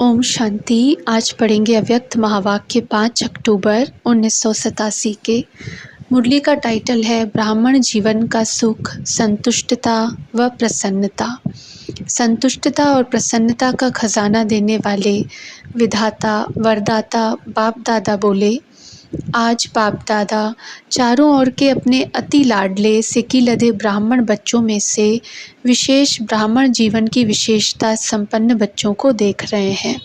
ओम शांति। आज पढ़ेंगे अव्यक्त महावाक्य 5 अक्टूबर 1987 के। मुरली का टाइटल है ब्राह्मण जीवन का सुख, संतुष्टता व प्रसन्नता। संतुष्टता और प्रसन्नता का खजाना देने वाले विधाता वरदाता बाप दादा बोले, आज बाप दादा चारों ओर के अपने अति लाडले सिकी लदे ब्राह्मण बच्चों में से विशेष ब्राह्मण जीवन की विशेषता संपन्न बच्चों को देख रहे हैं।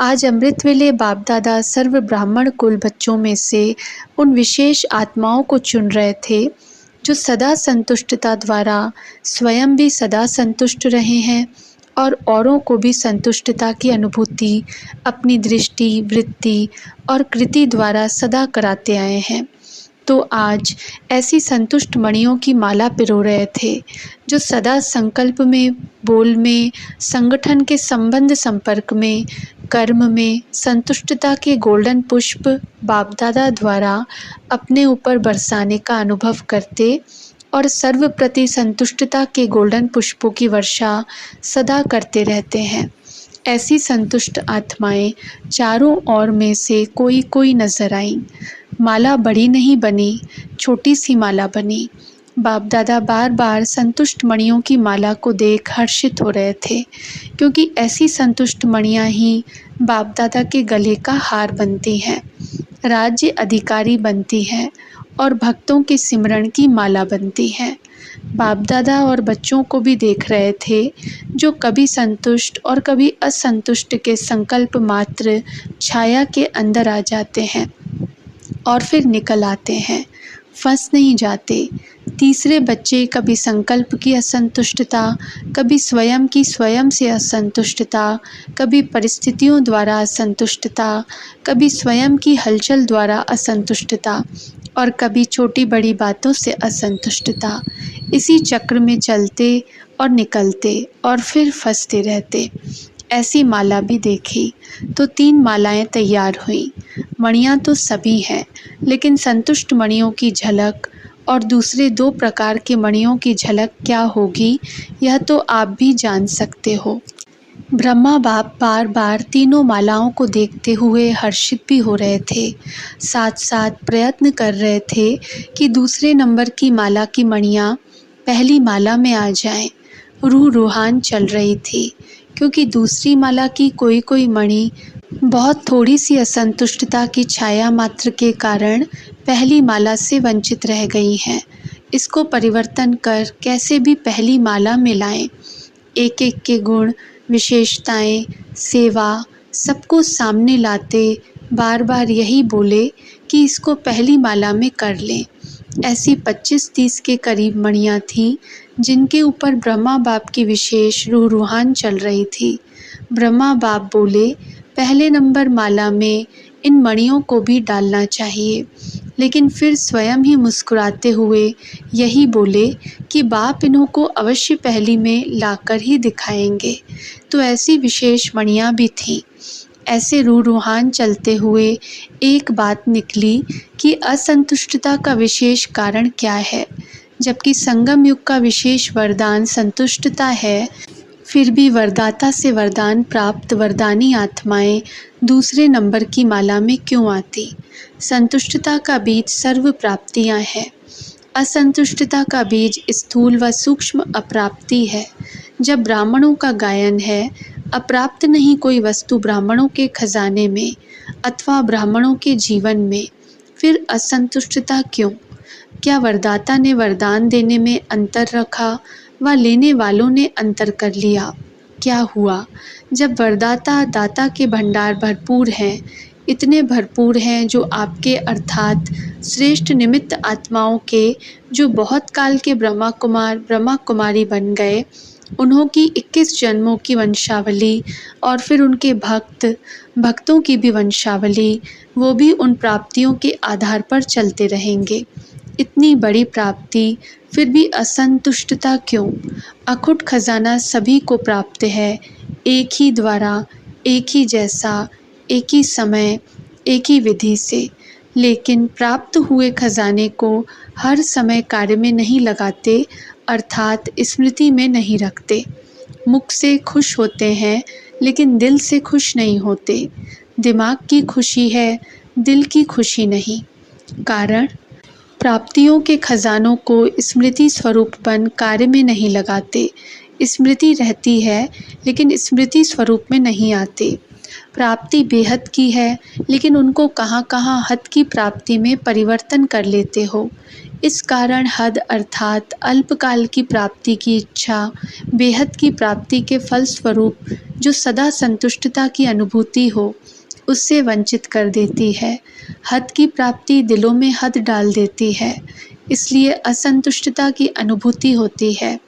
आज अमृत वेले बाप दादा सर्व ब्राह्मण कुल बच्चों में से उन विशेष आत्माओं को चुन रहे थे जो सदा संतुष्टता द्वारा स्वयं भी सदा संतुष्ट रहे हैं और औरों को भी संतुष्टता की अनुभूति अपनी दृष्टि, वृत्ति और कृति द्वारा सदा कराते आए हैं। तो आज ऐसी संतुष्ट मणियों की माला पिरो रहे थे जो सदा संकल्प में, बोल में, संगठन के संबंध संपर्क में, कर्म में संतुष्टता के गोल्डन पुष्प बाप दादा द्वारा अपने ऊपर बरसाने का अनुभव करते और सर्व प्रति संतुष्टता के गोल्डन पुष्पों की वर्षा सदा करते रहते हैं। ऐसी संतुष्ट आत्माएं चारों ओर में से कोई कोई नजर आईं। माला बड़ी नहीं बनी, छोटी सी माला बनी। बाप दादा बार बार संतुष्ट मणियों की माला को देख हर्षित हो रहे थे, क्योंकि ऐसी संतुष्ट मणियाँ ही बाप दादा के गले का हार बनती हैं, राज्य अधिकारी बनती हैं और भक्तों के सिमरण की माला बनती हैं। बाप दादा और बच्चों को भी देख रहे थे जो कभी संतुष्ट और कभी असंतुष्ट के संकल्प मात्र छाया के अंदर आ जाते हैं और फिर निकल आते हैं, फंस नहीं जाते। तीसरे बच्चे कभी संकल्प की असंतुष्टता, कभी स्वयं की स्वयं से असंतुष्टता, कभी परिस्थितियों द्वारा असंतुष्टता, कभी स्वयं की हलचल द्वारा असंतुष्टता और कभी छोटी बड़ी बातों से असंतुष्टता। इसी चक्र में चलते और निकलते और फिर फंसते रहते। ऐसी माला भी देखी तो 3 मालाएं तैयार हुई। मणियाँ तो सभी हैं, लेकिन संतुष्ट मणियों की झलक और दूसरे 2 प्रकार के मणियों की झलक क्या होगी, यह तो आप भी जान सकते हो। ब्रह्मा बाप बार बार तीनों मालाओं को देखते हुए हर्षित भी हो रहे थे, साथ साथ प्रयत्न कर रहे थे कि दूसरे नंबर की माला की मणियाँ पहली माला में आ जाएं। रूह रूहान चल रही थी, क्योंकि दूसरी माला की कोई कोई मणि बहुत थोड़ी सी असंतुष्टता की छाया मात्र के कारण पहली माला से वंचित रह गई हैं। इसको परिवर्तन कर कैसे भी पहली माला में लाएं। एक एक के गुण, विशेषताएं, सेवा सबको सामने लाते बार बार यही बोले कि इसको पहली माला में कर लें। ऐसी 25-30 के करीब मणियाँ थीं जिनके ऊपर ब्रह्मा बाप की विशेष रूह रूहान चल रही थी। ब्रह्मा बाप बोले, पहले नंबर माला में इन मणियों को भी डालना चाहिए, लेकिन फिर स्वयं ही मुस्कुराते हुए यही बोले कि बाप इन्हों को अवश्य पहली में लाकर ही दिखाएंगे। तो ऐसी विशेष मणियाँ भी थीं। ऐसे रूह रूहान चलते हुए एक बात निकली कि असंतुष्टता का विशेष कारण क्या है। जबकि संगम युग का विशेष वरदान संतुष्टता है, फिर भी वरदाता से वरदान प्राप्त वरदानी आत्माएं दूसरे नंबर की माला में क्यों आती। संतुष्टता का बीज सर्व प्राप्तियां है, असंतुष्टता का बीज स्थूल व सूक्ष्म अप्राप्ति है। जब ब्राह्मणों का गायन है, अप्राप्त नहीं कोई वस्तु ब्राह्मणों के खजाने में अथवा ब्राह्मणों के जीवन में, फिर असंतुष्टता क्यों? क्या वरदाता ने वरदान देने में अंतर रखा व लेने वालों ने अंतर कर लिया? क्या हुआ? जब वरदाता दाता के भंडार भरपूर हैं, इतने भरपूर हैं जो आपके अर्थात श्रेष्ठ निमित्त आत्माओं के जो बहुत काल के ब्रह्मा कुमार ब्रह्मा कुमारी बन गए, उन्हों की 21 जन्मों की वंशावली और फिर उनके भक्तों की भी वंशावली, वो भी उन प्राप्तियों के आधार पर चलते रहेंगे। इतनी बड़ी प्राप्ति, फिर भी असंतुष्टता क्यों? अखुट खजाना सभी को प्राप्त है, एक ही द्वारा, एक ही जैसा, एक ही समय, एक ही विधि से। लेकिन प्राप्त हुए खजाने को हर समय कार्य में नहीं लगाते, अर्थात स्मृति में नहीं रखते। मुख से खुश होते हैं, लेकिन दिल से खुश नहीं होते। दिमाग की खुशी है, दिल की खुशी नहीं। कारण, प्राप्तियों के खजानों को स्मृति स्वरूपपन कार्य में नहीं लगाते। स्मृति रहती है, लेकिन स्मृति स्वरूप में नहीं आते। प्राप्ति बेहद की है, लेकिन उनको कहाँ कहाँ हद की प्राप्ति में परिवर्तन कर लेते हो। इस कारण हद अर्थात अल्पकाल की प्राप्ति की इच्छा बेहद की प्राप्ति के फलस्वरूप जो सदा संतुष्टता की अनुभूति हो, उससे वंचित कर देती है। हद की प्राप्ति दिलों में हद डाल देती है, इसलिए असंतुष्टता की अनुभूति होती है।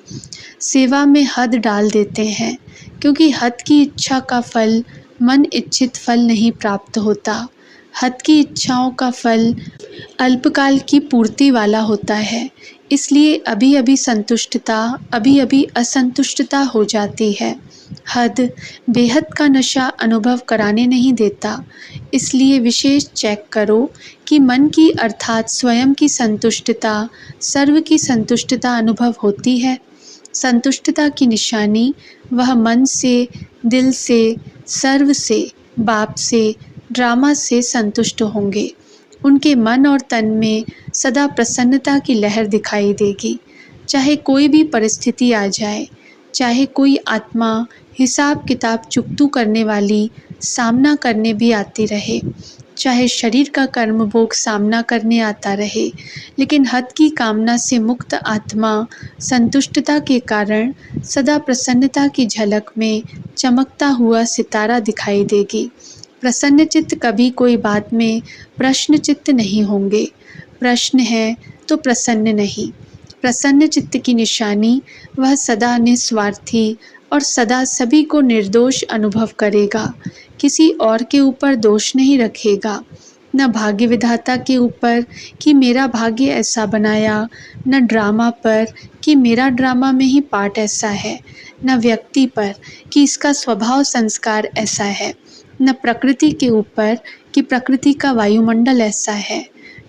सेवा में हद डाल देते हैं, क्योंकि हद की इच्छा का फल मन इच्छित फल नहीं प्राप्त होता। हद की इच्छाओं का फल अल्पकाल की पूर्ति वाला होता है, इसलिए अभी अभी संतुष्टता, अभी अभी असंतुष्टता हो जाती है। हद बेहद का नशा अनुभव कराने नहीं देता, इसलिए विशेष चेक करो कि मन की अर्थात स्वयं की संतुष्टता, सर्व की संतुष्टता अनुभव होती है। संतुष्टता की निशानी वह मन से, दिल से, सर्व से, बाप से, ड्रामा से संतुष्ट होंगे। उनके मन और तन में सदा प्रसन्नता की लहर दिखाई देगी। चाहे कोई भी परिस्थिति आ जाए, चाहे कोई आत्मा हिसाब किताब चुकतू करने वाली सामना करने भी आती रहे, चाहे शरीर का कर्म भोग सामना करने आता रहे, लेकिन हद की कामना से मुक्त आत्मा संतुष्टता के कारण सदा प्रसन्नता की झलक में चमकता हुआ सितारा दिखाई देगी। प्रसन्न चित्त कभी कोई बात में प्रश्न चित्त नहीं होंगे। प्रश्न है तो प्रसन्न नहीं। प्रसन्न चित्त की निशानी वह सदा निस्वार्थी और सदा सभी को निर्दोष अनुभव करेगा। किसी और के ऊपर दोष नहीं रखेगा, न भाग्य विधाता के ऊपर कि मेरा भाग्य ऐसा बनाया, न ड्रामा पर कि मेरा ड्रामा में ही पार्ट ऐसा है, न व्यक्ति पर कि इसका स्वभाव संस्कार ऐसा है, न प्रकृति के ऊपर कि प्रकृति का वायुमंडल ऐसा है,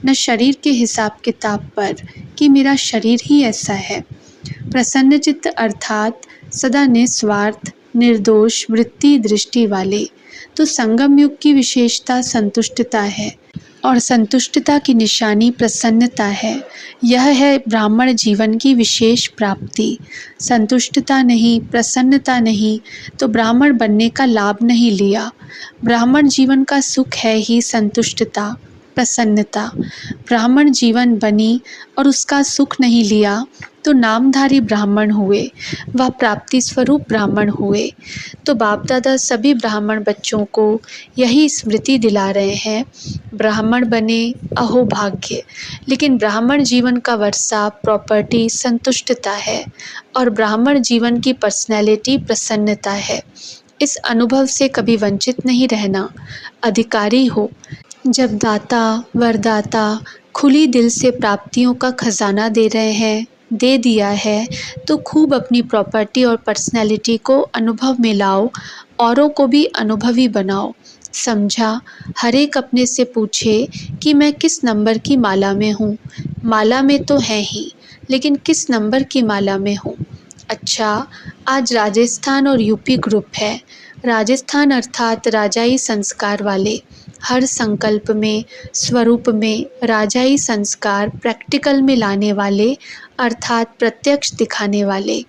न शरीर के हिसाब किताब पर कि मेरा शरीर ही ऐसा है। प्रसन्न चित्त अर्थात सदा निस्वार्थ, निर्दोष वृत्ति दृष्टि वाले। तो संगम युग की विशेषता संतुष्टता है और संतुष्टता की निशानी प्रसन्नता है। यह है ब्राह्मण जीवन की विशेष प्राप्ति। संतुष्टता नहीं, प्रसन्नता नहीं तो ब्राह्मण बनने का लाभ नहीं लिया। ब्राह्मण जीवन का सुख है ही संतुष्टता, प्रसन्नता। ब्राह्मण जीवन बनी और उसका सुख नहीं लिया तो नामधारी ब्राह्मण हुए, वह प्राप्ति स्वरूप ब्राह्मण हुए। तो बाप दादा सभी ब्राह्मण बच्चों को यही स्मृति दिला रहे हैं, ब्राह्मण बने अहो भाग्य। लेकिन ब्राह्मण जीवन का वर्षा प्रॉपर्टी संतुष्टता है और ब्राह्मण जीवन की पर्सनैलिटी प्रसन्नता है। इस अनुभव से कभी वंचित नहीं रहना। अधिकारी हो। जब दाता वरदाता खुली दिल से प्राप्तियों का खजाना दे रहे हैं, दे दिया है, तो खूब अपनी प्रॉपर्टी और पर्सनैलिटी को अनुभव में लाओ, औरों को भी अनुभवी बनाओ। समझा, हर एक अपने से पूछे कि मैं किस नंबर की माला में हूँ। माला में तो है ही, लेकिन किस नंबर की माला में हूँ। अच्छा, आज राजस्थान और यूपी ग्रुप है। राजस्थान अर्थात राजाई संस्कार वाले, हर संकल्प में, स्वरूप में राजाई संस्कार प्रैक्टिकल में लाने वाले अर्थात प्रत्यक्ष दिखाने वाले,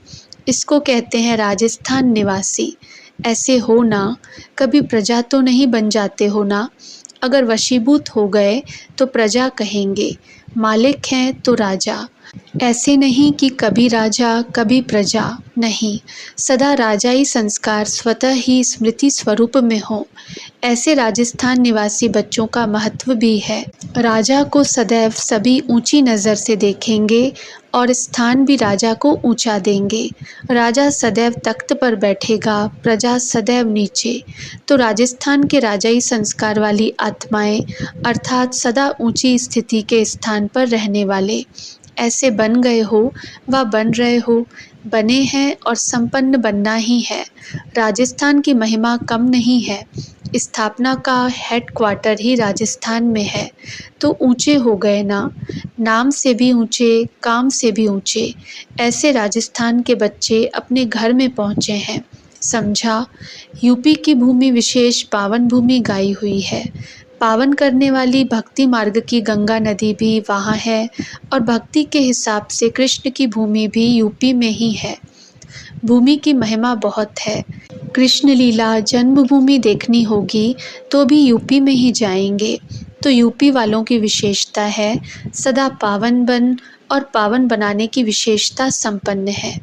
इसको कहते हैं राजस्थान निवासी। ऐसे हो ना, कभी प्रजा तो नहीं बन जाते हो ना। अगर वशीभूत हो गए तो प्रजा कहेंगे, मालिक हैं तो राजा। ऐसे नहीं कि कभी राजा कभी प्रजा, नहीं, सदा राजाई संस्कार स्वतः ही स्मृति स्वरूप में हो। ऐसे राजस्थान निवासी बच्चों का महत्व भी है। राजा को सदैव सभी ऊंची नज़र से देखेंगे और स्थान भी राजा को ऊंचा देंगे। राजा सदैव तख्त पर बैठेगा, प्रजा सदैव नीचे। तो राजस्थान के राजाई संस्कार वाली आत्माएं अर्थात सदा ऊंची स्थिति के स्थान पर रहने वाले, ऐसे बन गए हो व बन रहे हो, बने हैं और संपन्न बनना ही है। राजस्थान की महिमा कम नहीं है। स्थापना का हेडक्वार्टर ही राजस्थान में है, तो ऊंचे हो गए ना, नाम से भी ऊंचे, काम से भी ऊंचे। ऐसे राजस्थान के बच्चे अपने घर में पहुँचे हैं। समझा। यूपी की भूमि विशेष पावन भूमि गाई हुई है। पावन करने वाली भक्ति मार्ग की गंगा नदी भी वहाँ है और भक्ति के हिसाब से कृष्ण की भूमि भी यूपी में ही है। भूमि की महिमा बहुत है। कृष्ण लीला जन्मभूमि देखनी होगी तो भी यूपी में ही जाएंगे। तो यूपी वालों की विशेषता है सदा पावन बन और पावन बनाने की विशेषता संपन्न है।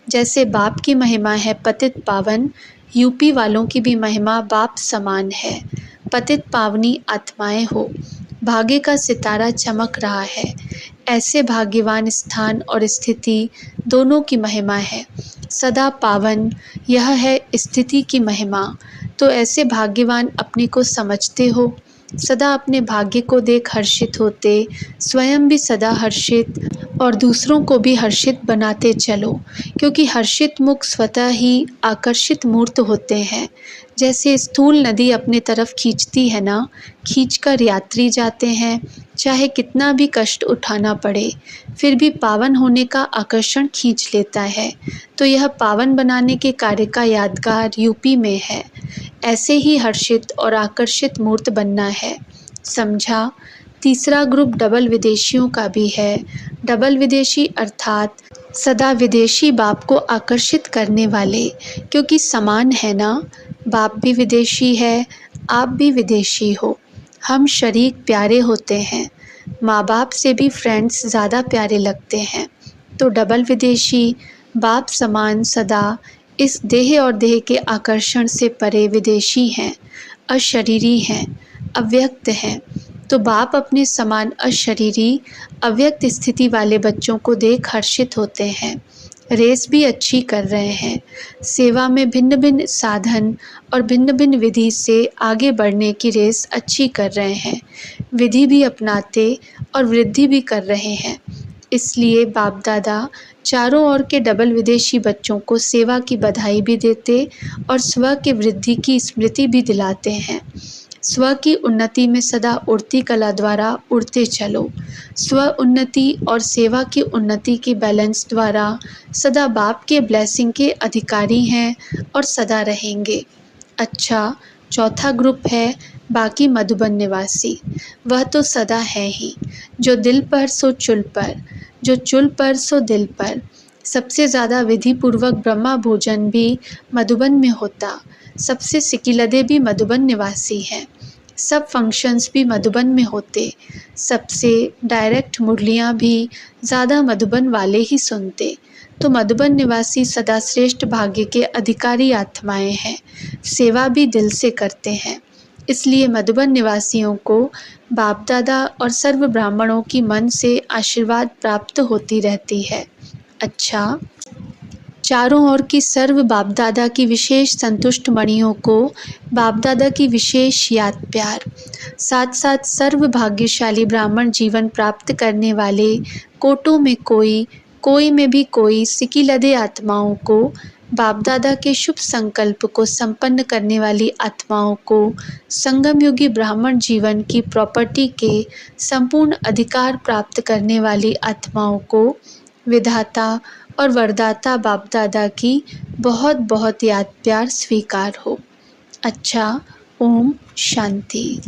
जैसे बाप की महिमा है पतित पावन, यूपी वालों की भी महिमा बाप समान है। पतित पावनी आत्माएं हो, भाग्य का सितारा चमक रहा है। ऐसे भाग्यवान स्थान और स्थिति दोनों की महिमा है। सदा पावन यह है स्थिति की महिमा। तो ऐसे भाग्यवान अपने को समझते हो, सदा अपने भाग्य को देख हर्षित होते, स्वयं भी सदा हर्षित और दूसरों को भी हर्षित बनाते चलो, क्योंकि हर्षित मुख स्वतः ही आकर्षित मूर्त होते हैं। जैसे स्थूल नदी अपने तरफ खींचती है ना, खींचकर यात्री जाते हैं, चाहे कितना भी कष्ट उठाना पड़े, फिर भी पावन होने का आकर्षण खींच लेता है। तो यह पावन बनाने के कार्य का यादगार यूपी में है। ऐसे ही हर्षित और आकर्षित मूर्त बनना है। समझा। तीसरा ग्रुप डबल विदेशियों का भी है। डबल विदेशी अर्थात सदा विदेशी बाप को आकर्षित करने वाले, क्योंकि समान है ना, बाप भी विदेशी है, आप भी विदेशी हो। हम शरीक प्यारे होते हैं, माँ बाप से भी फ्रेंड्स ज़्यादा प्यारे लगते हैं। तो डबल विदेशी बाप समान सदा इस देह और देह के आकर्षण से परे विदेशी हैं, अशरीरी हैं, अव्यक्त हैं। तो बाप अपने समान अशरीरी अव्यक्त स्थिति वाले बच्चों को देख हर्षित होते हैं। रेस भी अच्छी कर रहे हैं। सेवा में भिन्न भिन्न साधन और भिन्न भिन्न विधि से आगे बढ़ने की रेस अच्छी कर रहे हैं। विधि भी अपनाते और वृद्धि भी कर रहे हैं। इसलिए बाप दादा चारों ओर के डबल विदेशी बच्चों को सेवा की बधाई भी देते और स्व की वृद्धि की स्मृति भी दिलाते हैं। स्व की उन्नति में सदा उड़ती कला द्वारा उड़ते चलो। स्व उन्नति और सेवा की उन्नति के बैलेंस द्वारा सदा बाप के ब्लेसिंग के अधिकारी हैं और सदा रहेंगे। अच्छा, चौथा ग्रुप है बाकी मधुबन निवासी। वह तो सदा है ही, जो दिल पर सो चुल पर, जो चुल पर सो दिल पर। सबसे ज़्यादा विधि पूर्वक ब्रह्मा भोजन भी मधुबन में होता। सबसे सिकिलदे भी मधुबन निवासी हैं। सब फंक्शंस भी मधुबन में होते। सबसे डायरेक्ट मुरलियाँ भी ज़्यादा मधुबन वाले ही सुनते। तो मधुबन निवासी सदा श्रेष्ठ भाग्य के अधिकारी आत्माएं हैं। सेवा भी दिल से करते हैं। इसलिए मधुबन निवासियों को बाप दादा और सर्व ब्राह्मणों की मन से आशीर्वाद प्राप्त होती रहती है। अच्छा, चारों ओर की सर्व बाप दादा की विशेष संतुष्ट मणियों को बाप दादा की विशेष याद प्यार, साथ साथ सर्व भाग्यशाली ब्राह्मण जीवन प्राप्त करने वाले कोटों में कोई में भी कोई सिकिलदे आत्माओं को, बाप दादा के शुभ संकल्प को संपन्न करने वाली आत्माओं को, संगम युगी ब्राह्मण जीवन की प्रॉपर्टी के संपूर्ण अधिकार प्राप्त करने वाली आत्माओं को विधाता और वरदाता बाप दादा की बहुत बहुत याद प्यार स्वीकार हो। अच्छा, ओम शांति।